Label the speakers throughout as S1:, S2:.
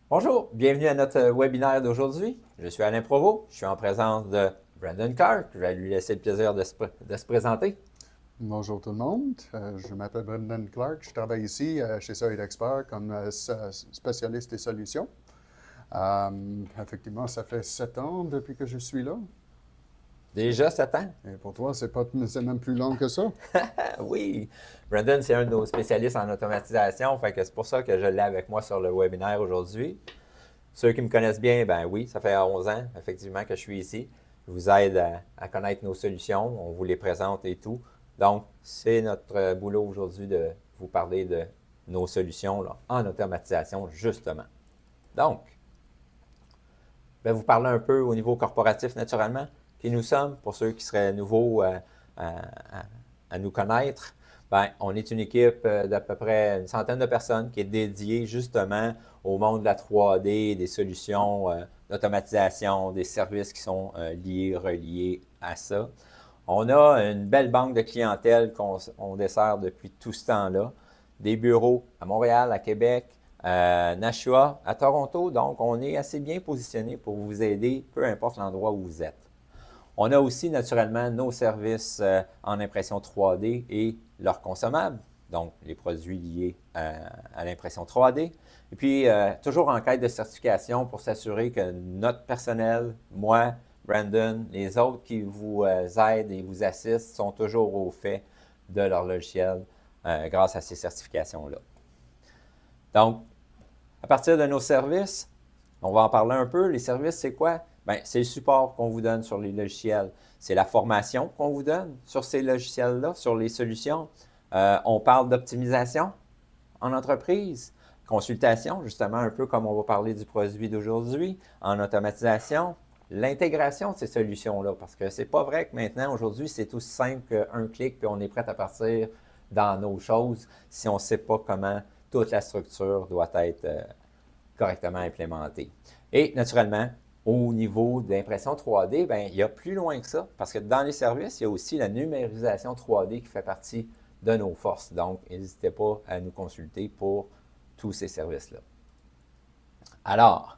S1: Bonjour, bienvenue à notre webinaire d'aujourd'hui. Je suis Alain Provost, je suis en présence de Brandon Clark. Je vais lui laisser le plaisir de se présenter.
S2: Bonjour tout le monde, je m'appelle Brendan Clark, je travaille ici chez Seuil Expert comme spécialiste des solutions. Effectivement, ça fait 7 ans depuis que je suis là.
S1: Déjà 7 ans?
S2: Et pour toi, c'est même plus long que ça.
S1: Ah oui! Brandon, c'est un de nos spécialistes en automatisation, fait que c'est pour ça que je l'ai avec moi sur le webinaire aujourd'hui. Ceux qui me connaissent bien, ben oui, ça fait 11 ans, effectivement, que je suis ici. Je vous aide à connaître nos solutions, on vous les présente et tout. Donc, c'est notre boulot aujourd'hui de vous parler de nos solutions là, en automatisation, justement. Donc, je vais vous parler un peu au niveau corporatif, naturellement, qui nous sommes, pour ceux qui seraient nouveaux à nous connaître. Ben, on est une équipe d'à peu près une centaine de personnes qui est dédiée justement au monde de la 3D, des solutions d'automatisation, des services qui sont reliés à ça. On a une belle banque de clientèle qu'on dessert depuis tout ce temps-là. Des bureaux à Montréal, à Québec, à Nashua, à Toronto. Donc, on est assez bien positionné pour vous aider, peu importe l'endroit où vous êtes. On a aussi naturellement nos services en impression 3D et leurs consommables, donc les produits liés à l'impression 3D. Et puis, toujours en quête de certification pour s'assurer que notre personnel, moi, Brandon, les autres qui vous aident et vous assistent sont toujours au fait de leur logiciel grâce à ces certifications-là. Donc, à partir de nos services, on va en parler un peu. Les services, c'est quoi? Bien, c'est le support qu'on vous donne sur les logiciels. C'est la formation qu'on vous donne sur ces logiciels-là, sur les solutions. On parle d'optimisation en entreprise, consultation, justement, un peu comme on va parler du produit d'aujourd'hui, en automatisation, l'intégration de ces solutions-là, parce que c'est pas vrai que maintenant, aujourd'hui, c'est aussi simple qu'un clic, puis on est prêt à partir dans nos choses si on ne sait pas comment toute la structure doit être correctement implémentée. Et naturellement, au niveau de l'impression 3D, bien, il y a plus loin que ça, parce que dans les services, il y a aussi la numérisation 3D qui fait partie de nos forces. Donc, n'hésitez pas à nous consulter pour tous ces services-là. Alors,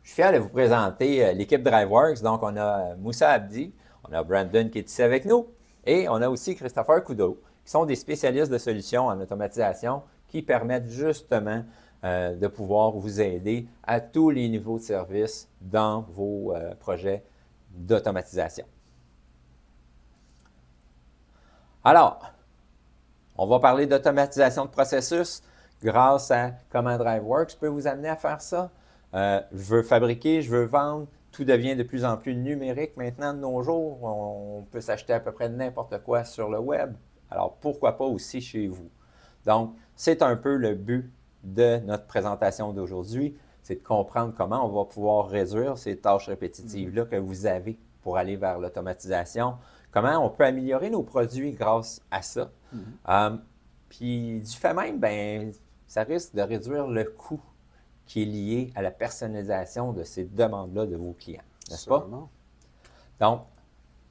S1: je suis fier de vous présenter l'équipe DriveWorks. Donc, on a Moussa Abdi, on a Brandon qui est ici avec nous, et on a aussi Christopher Coudeau, qui sont des spécialistes de solutions en automatisation qui permettent justement de pouvoir vous aider à tous les niveaux de service dans vos projets d'automatisation. Alors, on va parler d'automatisation de processus grâce à comment DriveWorks peut vous amener à faire ça. Je veux fabriquer, je veux vendre. Tout devient de plus en plus numérique maintenant de nos jours. On peut s'acheter à peu près n'importe quoi sur le web. Alors, pourquoi pas aussi chez vous? Donc, c'est un peu le but de notre présentation d'aujourd'hui, c'est de comprendre comment on va pouvoir réduire ces tâches répétitives-là que vous avez pour aller vers l'automatisation, comment on peut améliorer nos produits grâce à ça. Puis du fait même, ben, ça risque de réduire le coût qui est lié à la personnalisation de ces demandes-là de vos clients, n'est-ce pas? Donc,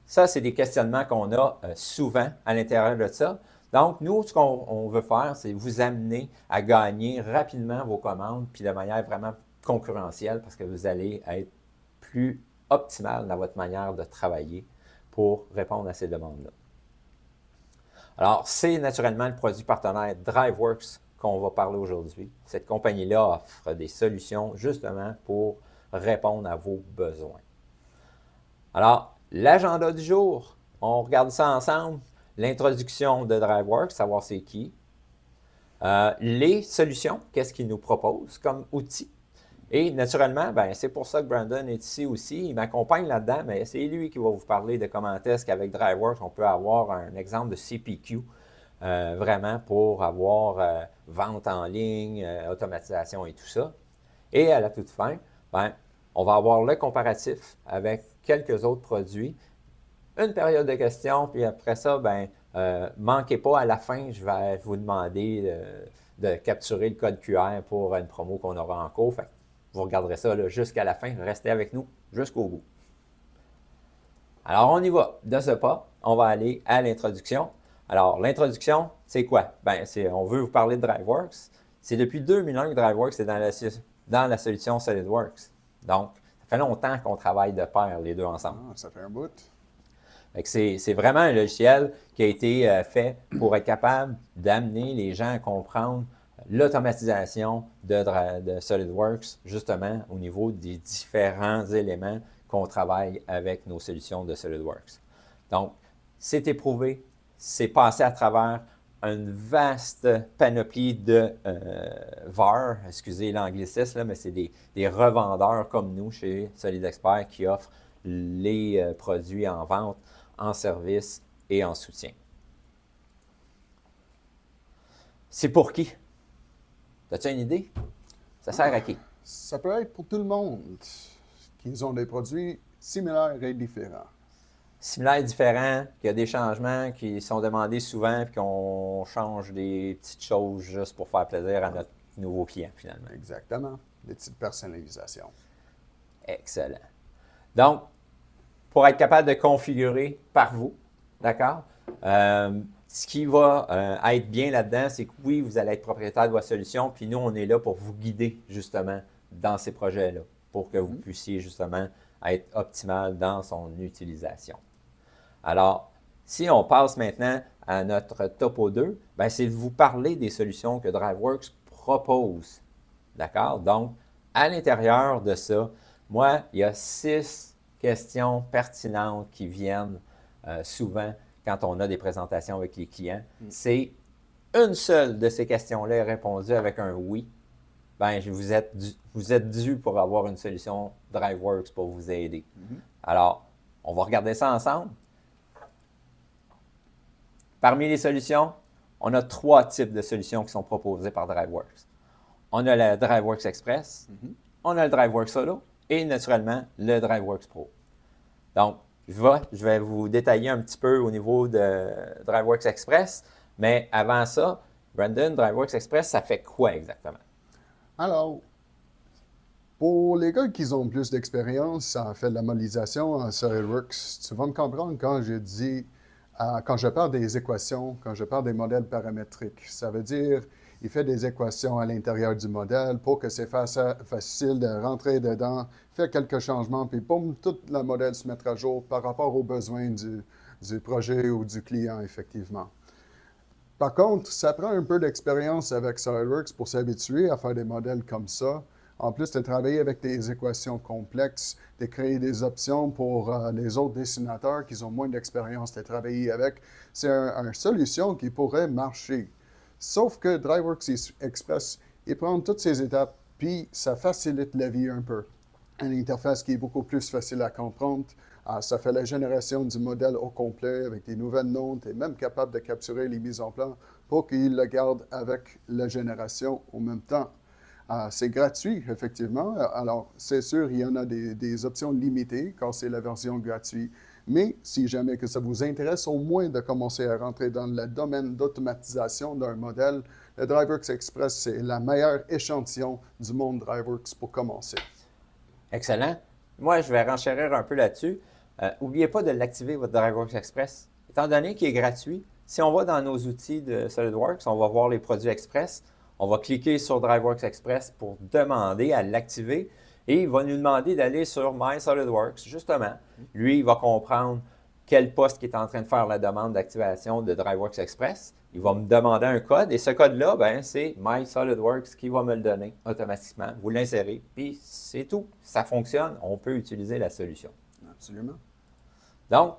S1: ça, c'est des questionnements qu'on a souvent à l'intérieur de ça. Donc, nous, ce qu'on veut faire, c'est vous amener à gagner rapidement vos commandes, puis de manière vraiment concurrentielle, parce que vous allez être plus optimal dans votre manière de travailler pour répondre à ces demandes-là. Alors, c'est naturellement le produit partenaire DriveWorks qu'on va parler aujourd'hui. Cette compagnie-là offre des solutions justement pour répondre à vos besoins. Alors, l'agenda du jour, on regarde ça ensemble. L'introduction de DriveWorks, savoir c'est qui. Les solutions, qu'est-ce qu'ils nous proposent comme outils. Et naturellement, ben, c'est pour ça que Brandon est ici aussi. Il m'accompagne là-dedans, mais c'est lui qui va vous parler de comment est-ce qu'avec DriveWorks, on peut avoir un exemple de CPQ, vraiment pour avoir vente en ligne, automatisation et tout ça. Et à la toute fin, ben, on va avoir le comparatif avec quelques autres produits, une période de questions, puis après ça, ben, manquez pas, à la fin, je vais vous demander de capturer le code QR pour une promo qu'on aura en cours. Fait, vous regarderez ça jusqu'à la fin, restez avec nous jusqu'au bout. Alors, on y va. De ce pas, on va aller à l'introduction. Alors, l'introduction, c'est quoi? Ben, on veut vous parler de DriveWorks. C'est depuis 2001 que DriveWorks est dans la dans la solution SolidWorks. Donc, ça fait longtemps qu'on travaille de pair, les deux ensemble.
S2: Ah, ça fait un bout.
S1: Fait que c'est vraiment un logiciel qui a été fait pour être capable d'amener les gens à comprendre l'automatisation de SolidWorks, justement, au niveau des différents éléments qu'on travaille avec nos solutions de SolidWorks. Donc, c'est éprouvé, c'est passé à travers une vaste panoplie de VAR, excusez l'anglicisme, mais c'est des revendeurs comme nous chez SolidExpert qui offrent les produits en vente, en service et en soutien. C'est pour qui? As-tu une idée? Ça sert à qui?
S2: Ça peut être pour tout le monde qui ont des produits similaires et différents.
S1: Similaire et différent, qu'il y a des changements qui sont demandés souvent et qu'on change des petites choses juste pour faire plaisir à notre nouveau client, finalement.
S2: Exactement. Des petites personnalisations.
S1: Excellent. Donc, pour être capable de configurer par vous, d'accord? Ce qui va être bien là-dedans, c'est que oui, vous allez être propriétaire de votre solution, puis nous, on est là pour vous guider justement dans ces projets-là, pour que vous puissiez justement être optimal dans son utilisation. Alors, si on passe maintenant à notre topo 2, bien, c'est de vous parler des solutions que DriveWorks propose. D'accord? Donc, à l'intérieur de ça, moi, il y a 6 questions pertinentes qui viennent souvent quand on a des présentations avec les clients. C'est une seule de ces questions-là est répondue avec un oui. Bien, vous êtes dû pour avoir une solution DriveWorks pour vous aider. Alors, on va regarder ça ensemble. Parmi les solutions, on a 3 types de solutions qui sont proposées par DriveWorks. On a le DriveWorks Express, on a le DriveWorks Solo et naturellement le DriveWorks Pro. Donc, je vais vous détailler un petit peu au niveau de DriveWorks Express, mais avant ça, Brandon, DriveWorks Express, ça fait quoi exactement?
S2: Alors, pour les gars qui ont plus d'expérience en fait de la modélisation en SolidWorks, tu vas me comprendre quand je dis, quand je parle des équations, quand je parle des modèles paramétriques. Ça veut dire, il fait des équations à l'intérieur du modèle pour que c'est facile de rentrer dedans, faire quelques changements, puis boum, tout le modèle se mettra à jour par rapport aux besoins du projet ou du client, effectivement. Par contre, ça prend un peu d'expérience avec SolidWorks pour s'habituer à faire des modèles comme ça. En plus de travailler avec des équations complexes, de créer des options pour les autres dessinateurs qui ont moins d'expérience de travailler avec, c'est une solution qui pourrait marcher. Sauf que DriveWorks Express, il prend toutes ces étapes, puis ça facilite la vie un peu. Une interface qui est beaucoup plus facile à comprendre. Ça fait la génération du modèle au complet avec des nouvelles notes et même capable de capturer les mises en plan pour qu'il le garde avec la génération en même temps. C'est gratuit, effectivement. Alors, c'est sûr, il y en a des options limitées quand c'est la version gratuite. Mais si jamais que ça vous intéresse, au moins de commencer à rentrer dans le domaine d'automatisation d'un modèle, le DriveWorks Express, c'est la meilleure échantillon du monde DriveWorks pour commencer.
S1: Excellent. Moi, je vais renchérir un peu là-dessus. N'oubliez pas de l'activer, votre DriveWorks Express. Étant donné qu'il est gratuit, si on va dans nos outils de SolidWorks, on va voir les produits Express. On va cliquer sur DriveWorks Express pour demander à l'activer et il va nous demander d'aller sur My SolidWorks, justement. Lui, il va comprendre quel poste qui est en train de faire la demande d'activation de DriveWorks Express. Il va me demander un code et ce code-là, ben, c'est My SolidWorks qui va me le donner automatiquement. Vous l'insérez, puis c'est tout. Ça fonctionne, on peut utiliser la solution.
S2: Absolument.
S1: Donc,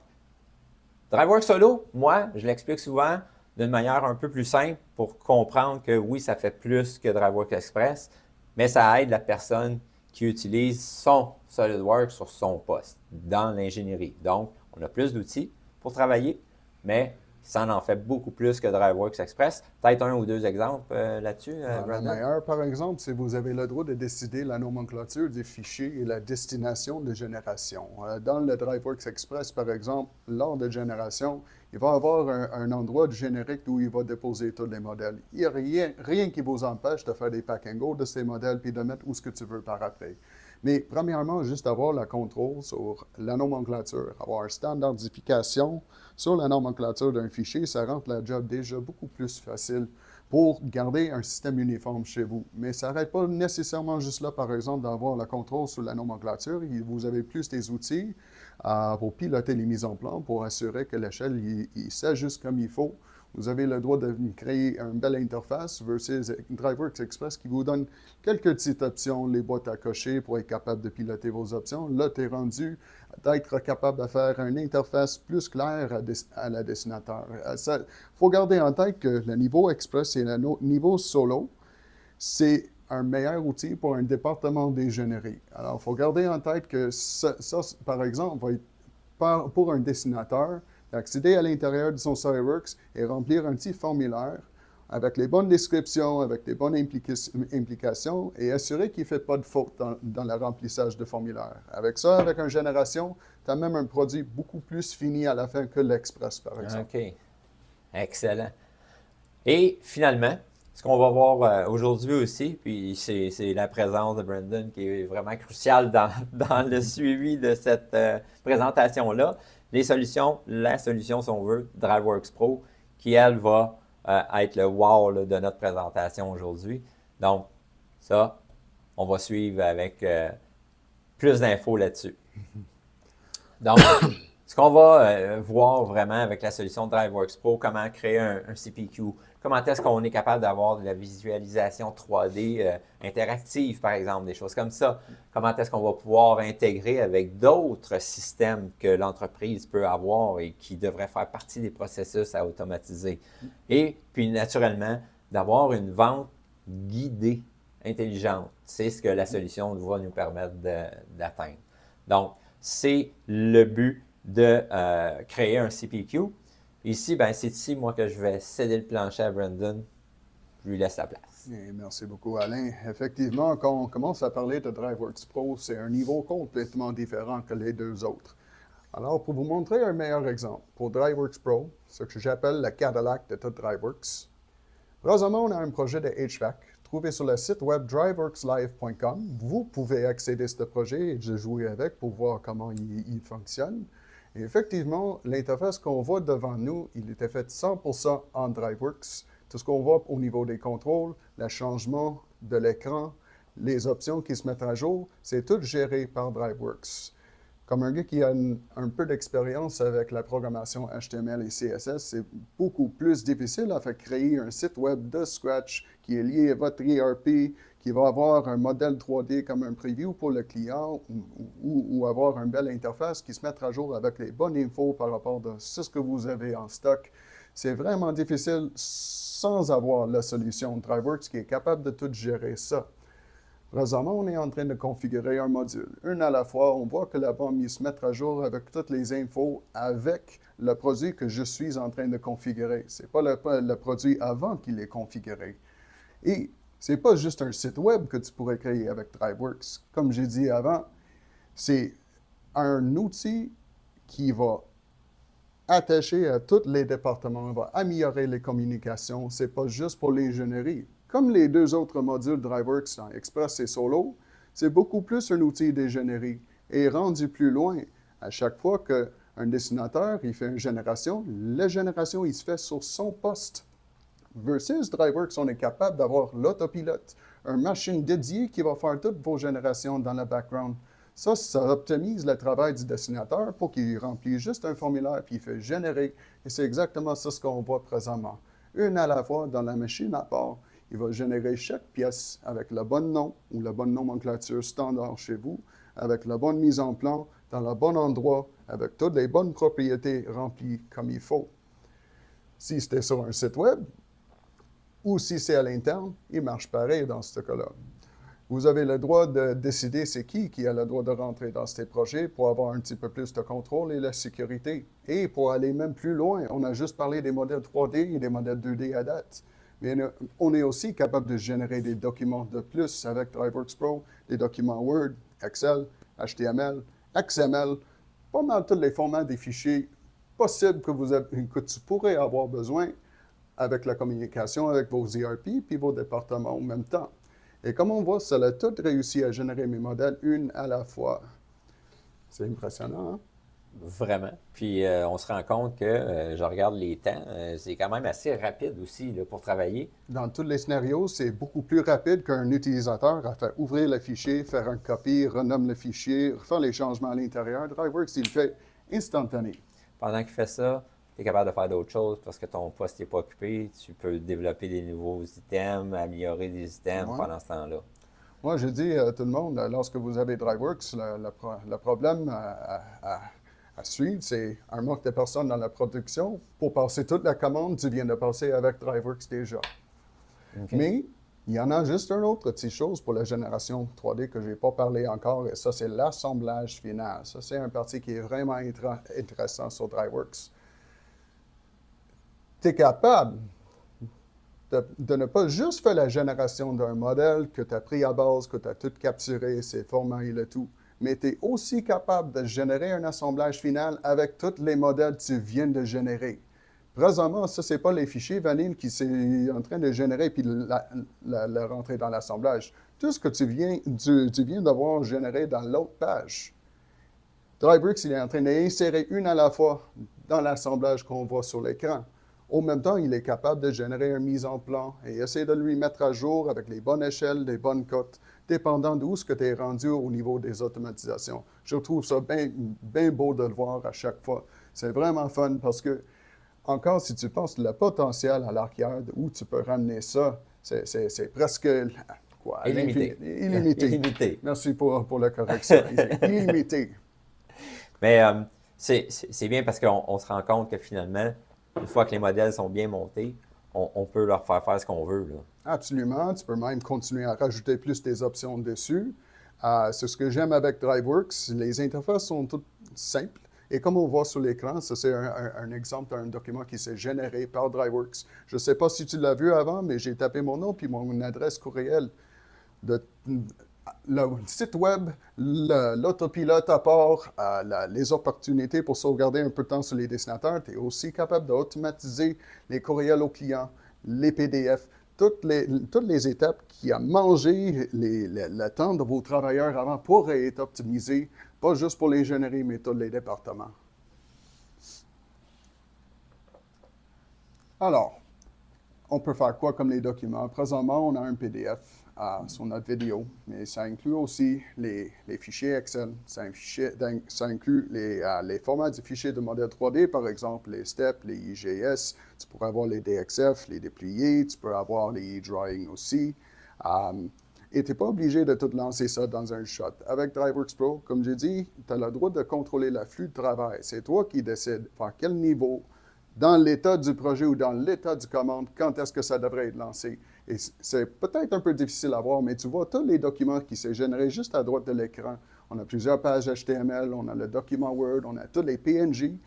S1: DriveWorks Solo, moi, je l'explique souvent d'une manière un peu plus simple pour comprendre que oui, ça fait plus que DriveWorks Express, mais ça aide la personne qui utilise son SolidWorks sur son poste dans l'ingénierie. Donc, on a plus d'outils pour travailler, mais ça en fait beaucoup plus que DriveWorks Express. Peut-être 1 ou 2 exemples là-dessus,
S2: Le meilleur, par exemple, c'est que vous avez le droit de décider la nomenclature des fichiers et la destination de génération. Dans le DriveWorks Express, par exemple, lors de génération, il va y avoir un endroit générique où il va déposer tous les modèles. Il n'y a rien qui vous empêche de faire des pack and go de ces modèles puis de mettre où ce que tu veux par après. Mais premièrement, juste avoir le contrôle sur la nomenclature, avoir une standardification sur la nomenclature d'un fichier, ça rend la job déjà beaucoup plus facile pour garder un système uniforme chez vous. Mais ça n'arrête pas nécessairement juste là, par exemple, d'avoir le contrôle sur la nomenclature. Vous avez plus des outils pour piloter les mises en plan, pour assurer que l'échelle il s'ajuste comme il faut. Vous avez le droit de créer une belle interface versus DriveWorks Express qui vous donne quelques petites options, les boîtes à cocher pour être capable de piloter vos options. Là, tu es rendu d'être capable de faire une interface plus claire à la dessinateur. Il faut garder en tête que le niveau Express et le niveau Solo, c'est un meilleur outil pour un département d'ingénierie. Alors, il faut garder en tête que ça, par exemple, va être pour un dessinateur, d'accéder à l'intérieur de son SolidWorks et remplir un petit formulaire avec les bonnes descriptions, avec les bonnes implications et assurer qu'il ne fait pas de faute dans le remplissage de formulaire. Avec ça, avec une génération, tu as même un produit beaucoup plus fini à la fin que l'Express, par exemple.
S1: OK. Excellent. Et finalement, ce qu'on va voir aujourd'hui aussi, puis c'est la présence de Brandon qui est vraiment cruciale dans le suivi de cette présentation-là. La solution, si on veut, DriveWorks Pro, qui, elle, va être le wow là, de notre présentation aujourd'hui. Donc, ça, on va suivre avec plus d'infos là-dessus. Donc, ce qu'on va voir vraiment avec la solution DriveWorks Pro, comment créer un CPQ, comment est-ce qu'on est capable d'avoir de la visualisation 3D interactive, par exemple, des choses comme ça. Comment est-ce qu'on va pouvoir intégrer avec d'autres systèmes que l'entreprise peut avoir et qui devraient faire partie des processus à automatiser. Et puis, naturellement, d'avoir une vente guidée, intelligente. C'est ce que la solution va nous permettre d'atteindre. Donc, c'est le but de créer un CPQ. Ici, c'est ici, moi, que je vais céder le plancher à Brandon. Je lui laisse la place.
S2: Et merci beaucoup, Alain. Effectivement, quand on commence à parler de DriveWorks Pro, c'est un niveau complètement différent que les deux autres. Alors, pour vous montrer un meilleur exemple, pour DriveWorks Pro, ce que j'appelle la Cadillac de tout DriveWorks, présentement, on a un projet de HVAC. Trouvez sur le site web driveworkslive.com. Vous pouvez accéder à ce projet et jouer avec pour voir comment il fonctionne. Et effectivement, l'interface qu'on voit devant nous, il était fait 100% en DriveWorks. Tout ce qu'on voit au niveau des contrôles, le changement de l'écran, les options qui se mettent à jour, c'est tout géré par DriveWorks. Comme un gars qui a un peu d'expérience avec la programmation HTML et CSS, c'est beaucoup plus difficile à faire créer un site web de scratch qui est lié à votre ERP, qui va avoir un modèle 3D comme un preview pour le client ou avoir une belle interface qui se met à jour avec les bonnes infos par rapport à ce que vous avez en stock. C'est vraiment difficile sans avoir la solution DriveWorks qui est capable de tout gérer ça. Présentement, on est en train de configurer un module. Un à la fois, on voit que la bombe il se met à jour avec toutes les infos avec le produit que je suis en train de configurer. Ce n'est pas le produit avant qu'il est configuré. Et ce n'est pas juste un site web que tu pourrais créer avec DriveWorks. Comme j'ai dit avant, c'est un outil qui va attacher à tous les départements, va améliorer les communications. Ce n'est pas juste pour l'ingénierie. Comme les deux autres modules DriveWorks, Express et Solo, c'est beaucoup plus un outil d'ingénierie et rendu plus loin. À chaque fois qu'un dessinateur il fait une génération, la génération il se fait sur son poste. Versus DriveWorks, on est capable d'avoir l'autopilote, une machine dédiée qui va faire toutes vos générations dans le background. Ça optimise le travail du dessinateur pour qu'il remplisse juste un formulaire puis il fait générer. Et c'est exactement ça ce qu'on voit présentement. Une à la fois dans la machine à part. Il va générer chaque pièce avec le bon nom ou la bonne nomenclature standard chez vous, avec la bonne mise en plan, dans le bon endroit, avec toutes les bonnes propriétés remplies comme il faut. Si c'était sur un site web ou si c'est à l'interne, il marche pareil dans ce cas-là. Vous avez le droit de décider c'est qui a le droit de rentrer dans ces projets pour avoir un petit peu plus de contrôle et la sécurité. Et pour aller même plus loin, on a juste parlé des modèles 3D et des modèles 2D à date. Mais on est aussi capable de générer des documents de plus avec DriveWorks Pro, des documents Word, Excel, HTML, XML, pas mal tous les formats des fichiers possibles que tu pourrais avoir besoin avec la communication avec vos ERP puis vos départements en même temps. Et comme on voit, ça a tout réussi à générer mes modèles une à la fois. C'est impressionnant, hein?
S1: Vraiment. Puis on se rend compte que, je regarde les temps, c'est quand même assez rapide aussi là, pour travailler.
S2: Dans tous les scénarios, c'est beaucoup plus rapide qu'un utilisateur à faire ouvrir le fichier, faire un copie, renommer le fichier, faire les changements à l'intérieur. DriveWorks, il le fait instantané.
S1: Pendant qu'il fait ça, tu es capable de faire d'autres choses parce que ton poste n'est pas occupé. Tu peux développer des nouveaux items, améliorer des items
S2: Ouais.
S1: pendant ce temps-là.
S2: Moi, je dis à tout le monde, lorsque vous avez DriveWorks, le problème à suivre, c'est un manque de personnes dans la production. Pour passer toute la commande, tu viens de passer avec DriveWorks déjà.
S1: Okay.
S2: Mais il y en a juste une autre petite chose pour la génération 3D que je n'ai pas parlé encore, et ça, c'est l'assemblage final. Ça, c'est un parti qui est vraiment intéressant sur DriveWorks. Tu es capable de ne pas juste faire la génération d'un modèle que tu as pris à base, que tu as tout capturé, ses formats et le tout, mais tu es aussi capable de générer un assemblage final avec tous les modèles que tu viens de générer. Présentement, ça, ce n'est pas les fichiers vanille qui sont en train de générer puis le rentrer dans l'assemblage. Tout ce que tu viens d'avoir généré dans l'autre page, DriveWorks, il est en train d'insérer une à la fois dans l'assemblage qu'on voit sur l'écran. Au même temps, il est capable de générer une mise en plan et essayer de lui mettre à jour avec les bonnes échelles, les bonnes cotes, dépendant d'où ce que tu es rendu au niveau des automatisations. Je trouve ça bien beau de le voir à chaque fois. C'est vraiment fun parce que, encore, si tu penses le potentiel à l'arrière, où tu peux ramener ça, c'est presque quoi,
S1: Illimité.
S2: Illimité.
S1: Illimité.
S2: Merci pour la correction. Illimité.
S1: Mais c'est bien parce qu'on se rend compte que finalement, une fois que les modèles sont bien montés, on peut leur faire ce qu'on veut. Là.
S2: Absolument. Tu peux même continuer à rajouter plus des options dessus. C'est ce que j'aime avec DriveWorks. Les interfaces sont toutes simples. Et comme on voit sur l'écran, ça c'est un exemple d'un document qui s'est généré par DriveWorks. Je ne sais pas si tu l'as vu avant, mais j'ai tapé mon nom puis mon adresse courriel. Le site web, l'autopilote à part, les opportunités pour sauvegarder un peu de temps sur les dessinateurs. Tu es aussi capable d'automatiser les courriels aux clients, les PDF, toutes les étapes qui ont mangé le temps de vos travailleurs avant pour être optimisé, pas juste pour les générer, mais tous les départements. Alors, on peut faire quoi comme les documents? Présentement, on a un PDF sur notre vidéo, mais ça inclut aussi les fichiers Excel, ça inclut les formats du fichier de modèle 3D, par exemple les STEP, les IGS, tu pourrais avoir les DXF, les dépliés, tu peux avoir les e-drawing aussi. Et tu n'es pas obligé de tout lancer ça dans un shot. Avec DriveWorks Pro, comme j'ai dit, tu as le droit de contrôler le flux de travail. C'est toi qui décides par quel niveau, dans l'état du projet ou dans l'état du commande, quand est-ce que ça devrait être lancé. Et c'est peut-être un peu difficile à voir, mais tu vois tous les documents qui s'est générés juste à droite de l'écran. On a plusieurs pages HTML, on a le document Word, on a tous les PNG,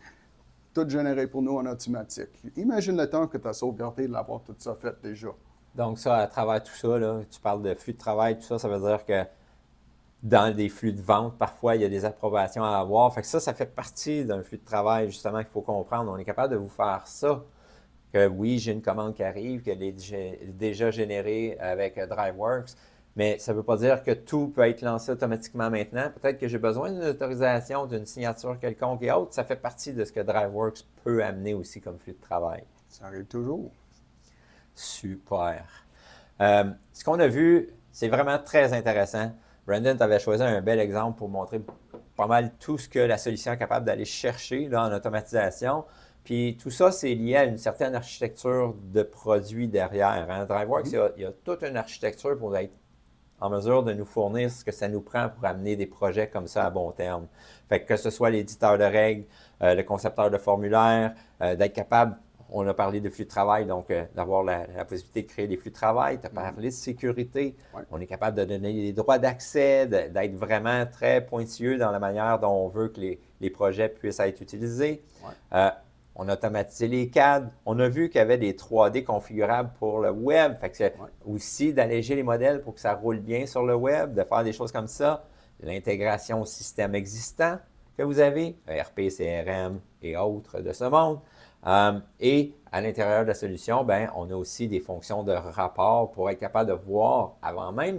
S2: tout généré pour nous en automatique. Imagine le temps que tu as sauvegardé de l'avoir tout ça fait déjà.
S1: Donc ça, à travers tout ça, là, tu parles de flux de travail, tout ça, ça veut dire que dans des flux de vente, parfois, il y a des approbations à avoir. Fait que ça fait partie d'un flux de travail, justement, qu'il faut comprendre. On est capable de vous faire ça. Que oui, j'ai une commande qui arrive, qu'elle est déjà générée avec DriveWorks, mais ça ne veut pas dire que tout peut être lancé automatiquement maintenant. Peut-être que j'ai besoin d'une autorisation, d'une signature quelconque et autre. Ça fait partie de ce que DriveWorks peut amener aussi comme flux de travail.
S2: Ça arrive toujours.
S1: Super. Ce qu'on a vu, c'est vraiment très intéressant. Brandon, tu avais choisi un bel exemple pour montrer pas mal tout ce que la solution est capable d'aller chercher là, en automatisation. Puis tout ça, c'est lié à une certaine architecture de produits derrière. Hein? DriveWorks, il y a toute une architecture pour être en mesure de nous fournir ce que ça nous prend pour amener des projets comme ça à bon terme. Fait que ce soit l'éditeur de règles, le concepteur de formulaire, d'être capable, on a parlé de flux de travail, donc d'avoir la possibilité de créer des flux de travail, tu as parlé de sécurité, on est capable de donner des droits d'accès, d'être vraiment très pointilleux dans la manière dont on veut que les projets puissent être utilisés. On a automatisé les CAD. On a vu qu'il y avait des 3D configurables pour le web. Fait que c'est aussi d'alléger les modèles pour que ça roule bien sur le web, de faire des choses comme ça. L'intégration au système existant que vous avez, ERP, CRM et autres de ce monde. Et à l'intérieur de la solution, on a aussi des fonctions de rapport pour être capable de voir, avant même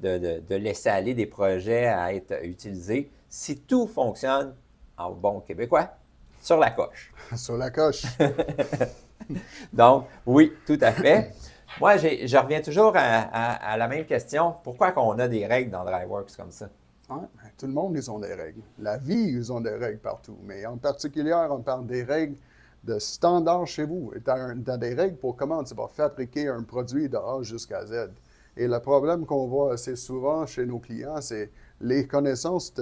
S1: de laisser aller des projets à être utilisés, si tout fonctionne en bon québécois, sur la coche.
S2: Sur la coche.
S1: Donc, oui, tout à fait. Moi, je reviens toujours à la même question. Pourquoi qu'on a des règles dans DriveWorks comme ça?
S2: Ouais, ben, tout le monde, ils ont des règles. La vie, ils ont des règles partout. Mais en particulier, on parle des règles de standard chez vous. Tu as des règles pour comment tu vas fabriquer un produit de A jusqu'à Z. Et le problème qu'on voit assez souvent chez nos clients, c'est les connaissances,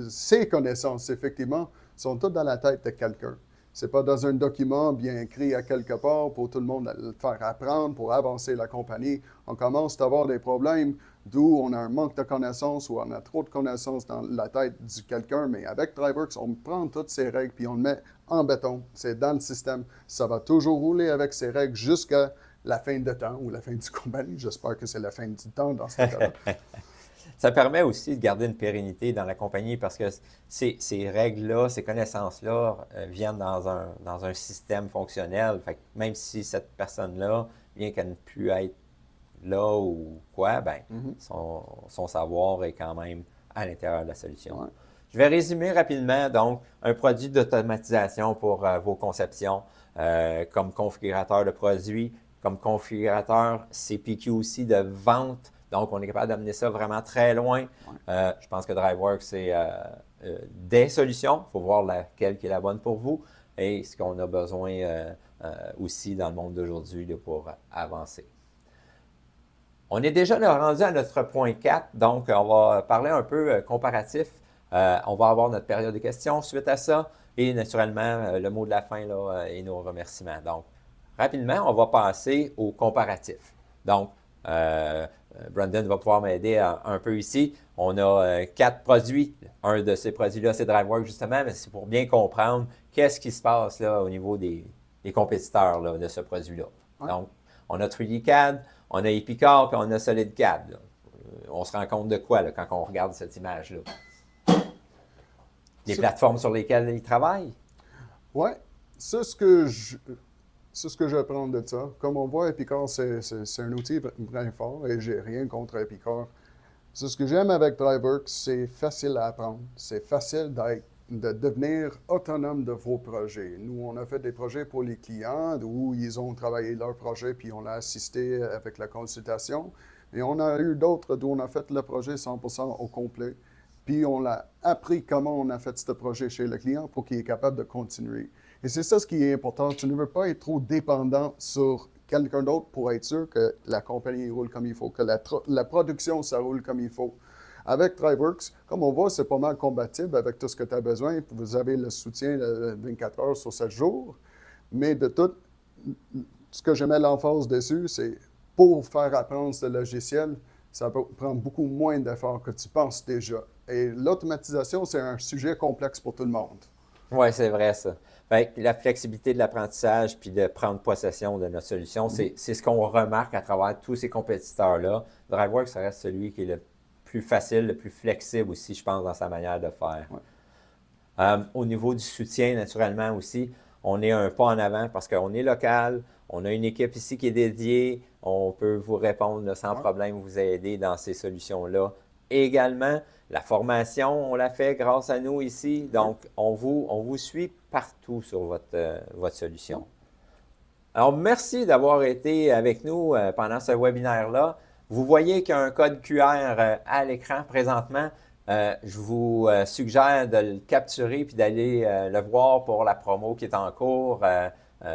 S2: ces connaissances, effectivement, sont toutes dans la tête de quelqu'un. C'est pas dans un document bien écrit à quelque part pour tout le monde le faire apprendre, pour avancer la compagnie. On commence à avoir des problèmes d'où on a un manque de connaissances ou on a trop de connaissances dans la tête du quelqu'un. Mais avec DriveWorks, on prend toutes ces règles puis on le met en béton. C'est dans le système. Ça va toujours rouler avec ces règles jusqu'à la fin de temps ou la fin du compagnie. J'espère que c'est la fin du temps dans ce cas-là.
S1: Ça permet aussi de garder une pérennité dans la compagnie parce que ces règles-là, ces connaissances-là viennent dans un système fonctionnel. Fait que même si cette personne-là vient qu'à ne plus être là ou quoi, ben, son savoir est quand même à l'intérieur de la solution.
S2: Ouais.
S1: Je vais résumer rapidement, donc, un produit d'automatisation pour vos conceptions comme configurateur de produits, comme configurateur CPQ aussi de vente. Donc, on est capable d'amener ça vraiment très loin. Je pense que DriveWorks, c'est des solutions. Il faut voir laquelle qui est la bonne pour vous et ce qu'on a besoin aussi dans le monde d'aujourd'hui pour avancer. On est déjà rendu à notre point 4, donc on va parler un peu comparatif. On va avoir notre période de questions suite à ça et naturellement, le mot de la fin là, et nos remerciements. Donc, rapidement, on va passer au comparatif. Donc, Brandon va pouvoir m'aider un peu ici. On a 4 produits. Un de ces produits-là, c'est DriveWorks justement, mais c'est pour bien comprendre qu'est-ce qui se passe là, au niveau des compétiteurs là, de ce produit-là.
S2: Ouais.
S1: Donc, on a 3D-CAD, on a Epicore, puis on a SolidCAD. On se rend compte de quoi là, quand on regarde cette image-là? Les plateformes sur lesquelles ils travaillent?
S2: Oui, c'est ce que je prends de ça. Comme on voit, Epicore, c'est un outil vraiment fort et j'ai rien contre Epicore. C'est ce que j'aime avec DriveWorks, c'est facile à apprendre. C'est facile de devenir autonome de vos projets. Nous, on a fait des projets pour les clients où ils ont travaillé leur projet puis on a assisté avec la consultation. Et on a eu d'autres où on a fait le projet 100% au complet. Puis on a appris comment on a fait ce projet chez le client pour qu'il est capable de continuer. Et c'est ça ce qui est important. Tu ne veux pas être trop dépendant sur quelqu'un d'autre pour être sûr que la compagnie roule comme il faut, que la production, ça roule comme il faut. Avec DriveWorks, comme on voit, c'est pas mal compatible avec tout ce que tu as besoin. Vous avez le soutien de 24 heures sur 7 jours. Mais de tout, ce que je mets l'emphase dessus, c'est pour faire apprendre ce logiciel, ça peut prendre beaucoup moins d'efforts que tu penses déjà. Et l'automatisation, c'est un sujet complexe pour tout le monde.
S1: Oui, c'est vrai ça. Fait que la flexibilité de l'apprentissage puis de prendre possession de notre solution, c'est ce qu'on remarque à travers tous ces compétiteurs-là. DriveWorks, ça reste celui qui est le plus facile, le plus flexible aussi, je pense, dans sa manière de faire. Ouais. Au niveau du soutien, naturellement aussi, on est un pas en avant parce qu'on est local, on a une équipe ici qui est dédiée, on peut vous répondre là, sans problème, vous aider dans ces solutions-là. Et également, la formation, on l'a fait grâce à nous ici, donc on vous suit partout sur votre solution. Alors, merci d'avoir été avec nous pendant ce webinaire-là. Vous voyez qu'il y a un code QR à l'écran présentement. Je vous suggère de le capturer puis d'aller le voir pour la promo qui est en cours.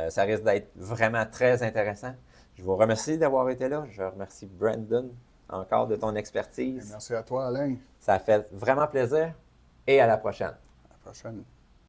S1: Ça risque d'être vraiment très intéressant. Je vous remercie d'avoir été là. Je remercie Brandon encore de ton expertise.
S2: Et merci à toi, Alain.
S1: Ça a fait vraiment plaisir et à la prochaine.
S2: À la prochaine.